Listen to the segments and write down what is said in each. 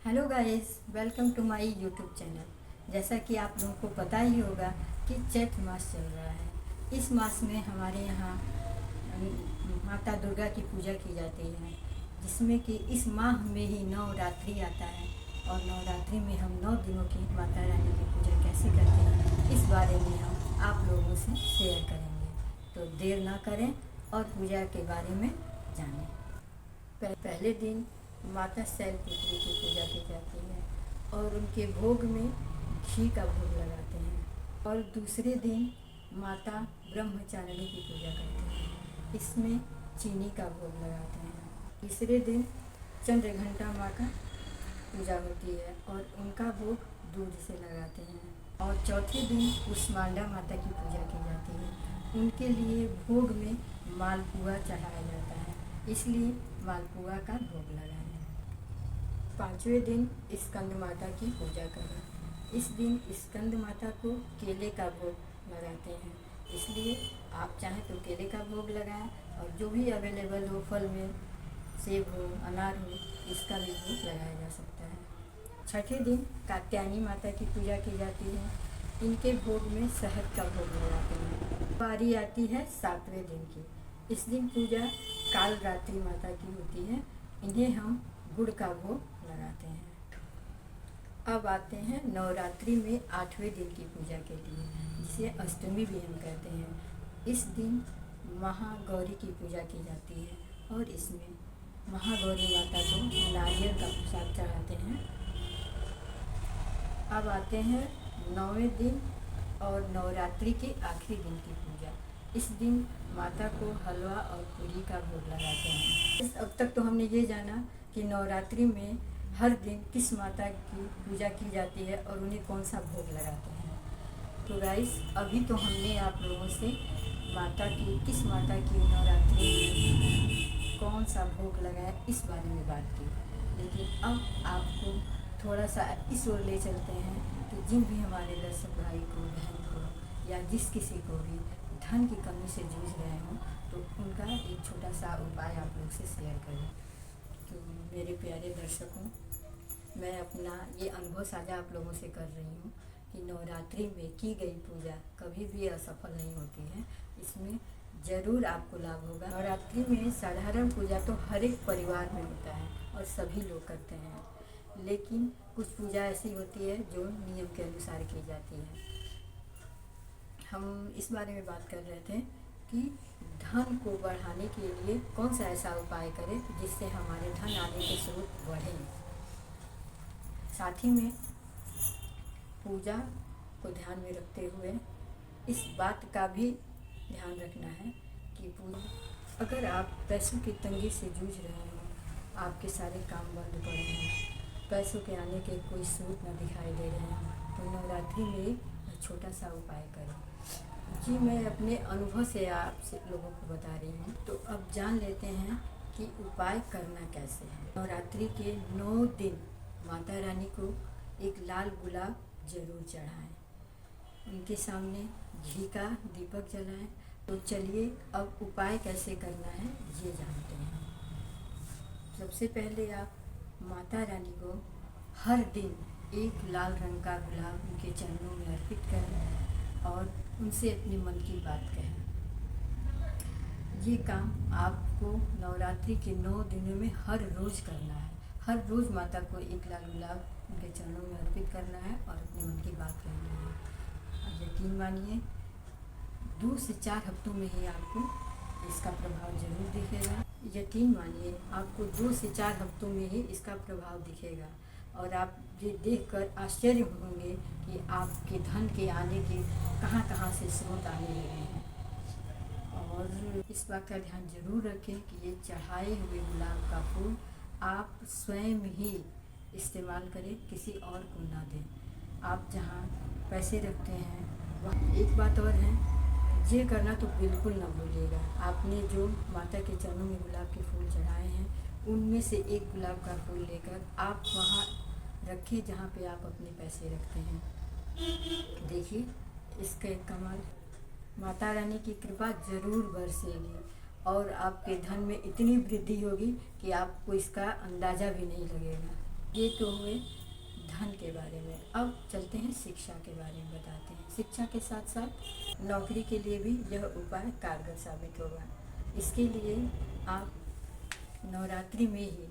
Hello guys, welcome to my YouTube channel. जैसा कि आप लोगों को पता ही होगा कि चैत मास चल रहा है। इस मास में हमारे यहाँ माता दुर्गा की पूजा की जाती है, जिसमें कि इस माह में ही नवरात्रि आता है। और नवरात्रि में हम 9 दिनों की माता रानी की पूजा कैसे करते हैं, इस बारे में हम आप लोगों से शेयर करेंगे। तो देर ना करें और पूजा के बारे में जानें। पहले दिन माता शैलपुत्री की पूजा की जाती है और उनके भोग में घी का भोग लगाते हैं। और दूसरे दिन माता ब्रह्मचारिणी की पूजा करते हैं, इसमें चीनी का भोग लगाते हैं। तीसरे दिन चंद्रघंटा माँ का पूजा होती है और उनका भोग दूध से लगाते हैं। और चौथे दिन कुष्मांडा माता की पूजा की जाती है, उनके लिए भोग में मालपुआ चढ़ाया जाता है, इसलिए मालपुआ का भोग लगाएं। पाँचवें दिन स्कंद माता की पूजा करें। इस दिन स्कंद माता को केले का भोग लगाते हैं, इसलिए आप चाहें तो केले का भोग लगाएं और जो भी अवेलेबल हो फल में, सेब हो, अनार हो, इसका भी भोग लगाया जा सकता है। छठे दिन कात्यायनी माता की पूजा की जाती है, इनके भोग में शहद का भोग लगाते हैं। बारी आती है सातवें दिन की। इस दिन पूजा कालरात्रि माता की होती है, इन्हें हम गुड़ का भोग लगाते हैं। अब आते हैं नवरात्रि में 8वें दिन की पूजा के लिए, जिसे अष्टमी भी हम कहते हैं। इस दिन महागौरी की पूजा की जाती है और इसमें महागौरी माता को नारियल का प्रसाद चढ़ाते हैं। अब आते हैं 9वें दिन और नवरात्रि के आखिरी दिन की पूजा। इस दिन माता को हलवा और पूरी का भोग लगाते हैं। अब तक तो हमने ये जाना कि नवरात्रि में हर दिन किस माता की पूजा की जाती है और उन्हें कौन सा भोग लगाते हैं। तो गाइस, अभी तो हमने आप लोगों से किस माता की नवरात्रि में कौन सा भोग लगाए इस बारे में बात की, लेकिन अब आपको थोड़ा सा इस ओर ले चलते हैं कि जिन भी हमारे दर्शक भाई को, बहन को या जिस किसी को भी धन की कमी से जूझ रहे हों, तो उनका एक छोटा सा उपाय आप लोग से शेयर करें। तो मेरे प्यारे दर्शकों, मैं अपना ये अनुभव साझा आप लोगों से कर रही हूँ कि नवरात्रि में की गई पूजा कभी भी असफल नहीं होती है, इसमें ज़रूर आपको लाभ होगा। नवरात्रि में साधारण पूजा तो हर एक परिवार में होता है और सभी लोग करते हैं, लेकिन कुछ पूजा ऐसी होती है जो नियम के अनुसार की जाती है। हम इस बारे में बात कर रहे थे कि धन को बढ़ाने के लिए कौन सा ऐसा उपाय करें जिससे हमारे धन आने के स्रोत बढ़ें। साथ ही में पूजा को ध्यान में रखते हुए इस बात का भी ध्यान रखना है कि अगर आप पैसों की तंगी से जूझ रहे हो, आपके सारे काम बंद पड़े हैं, पैसों के आने के कोई स्रोत न दिखाई दे रहे हैं, तो नवरात्रि में छोटा सा उपाय करें। जी, मैं अपने अनुभव से आप लोगों को बता रही हूँ। तो अब जान लेते हैं कि उपाय करना कैसे है। नवरात्रि के 9 दिन माता रानी को एक लाल गुलाब जरूर चढ़ाएं, उनके सामने घी का दीपक जलाएं। तो चलिए अब उपाय कैसे करना है ये जानते हैं। सबसे पहले आप माता रानी को हर दिन एक लाल रंग का गुलाब उनके चरणों में अर्पित करें और उनसे अपने मन की बात कहें। ये काम आपको नवरात्रि के 9 दिनों में हर रोज़ करना है। हर रोज़ माता को एक लाल गुलाब उनके चरणों में अर्पित करना है और अपने मन की बात कहनी है। अब यकीन मानिए 2 से 4 हफ्तों में ही आपको इसका प्रभाव जरूर दिखेगा। यकीन मानिए आपको 2 से 4 हफ्तों में ही इसका प्रभाव दिखेगा और आप ये देखकर आश्चर्य होंगे कि आपके धन के आने के कहाँ से स्रोत आने लगे हैं। और इस बात का ध्यान जरूर रखें कि ये चढ़ाए हुए गुलाब का फूल आप स्वयं ही इस्तेमाल करें, किसी और को ना दें। आप जहाँ पैसे रखते हैं वहाँ एक बात और है, ये करना तो बिल्कुल ना भूलिएगा। आपने जो माता के चरणों में गुलाब के फूल चढ़ाए हैं, उनमें से एक गुलाब का फूल लेकर आप वहाँ रखिए जहाँ पे आप अपने पैसे रखते हैं। देखिए इसका एक कमाल, माता रानी की कृपा जरूर बरसेगी और आपके धन में इतनी वृद्धि होगी कि आपको इसका अंदाज़ा भी नहीं लगेगा। ये तो हुए धन के बारे में। अब चलते हैं शिक्षा के बारे में बताते हैं। शिक्षा के साथ साथ नौकरी के लिए भी यह उपाय कारगर साबित होगा। इसके लिए आप नवरात्रि में ही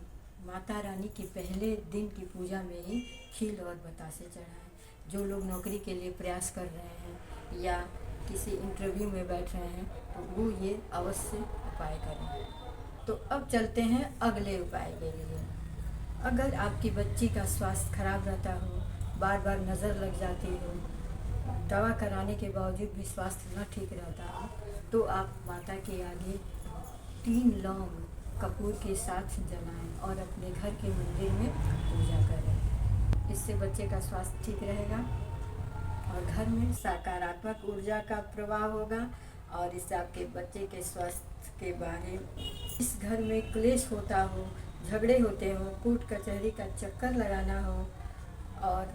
माता रानी के पहले दिन की पूजा में ही खील और बतासे चढ़ाएं। जो लोग नौकरी के लिए प्रयास कर रहे हैं या किसी इंटरव्यू में बैठ रहे हैं तो वो ये अवश्य उपाय करें। तो अब चलते हैं अगले उपाय के लिए। अगर आपकी बच्ची का स्वास्थ्य खराब रहता हो, बार बार नज़र लग जाती हो, दवा कराने के बावजूद भी स्वास्थ्य न ठीक रहता हो, तो आप माता के आगे 3 लौंग कपूर के साथ जलाएं और अपने घर के मंदिर में पूजा करें। इससे बच्चे का स्वास्थ्य ठीक रहेगा और घर में सकारात्मक ऊर्जा का प्रवाह होगा और इससे आपके बच्चे के स्वास्थ्य के बारे में इस घर में क्लेश होता हो, झगड़े होते हो, कोर्ट कचहरी का चक्कर लगाना हो और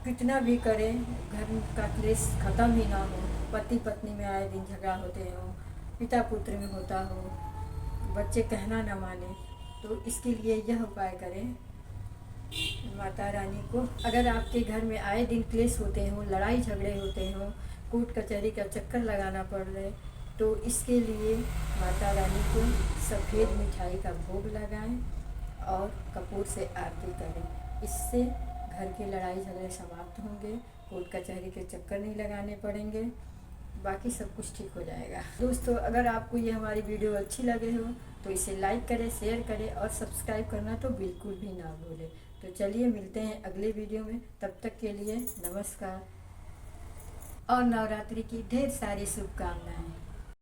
कितना भी करें घर का क्लेश ख़त्म ही ना हो, पति पत्नी में आए दिन झगड़ा होते हो, पिता पुत्र में होता हो, बच्चे कहना ना माने, तो इसके लिए यह उपाय करें। माता रानी को अगर आपके घर में आए दिन क्लेश होते हो, लड़ाई झगड़े होते हो, कोर्ट कचहरी का चक्कर लगाना पड़ रहे, तो इसके लिए माता रानी को सफ़ेद मिठाई का भोग लगाएं और कपूर से आरती करें। इससे घर के लड़ाई झगड़े समाप्त होंगे, कोर्ट कचहरी के चक्कर नहीं लगाने पड़ेंगे, बाकी सब कुछ ठीक हो जाएगा। दोस्तों, अगर आपको ये हमारी वीडियो अच्छी लगे हो तो इसे लाइक करें, शेयर करें और सब्सक्राइब करना तो बिल्कुल भी ना भूलें। तो चलिए मिलते हैं अगले वीडियो में, तब तक के लिए नमस्कार और नवरात्रि की ढेर सारी शुभकामनाएं।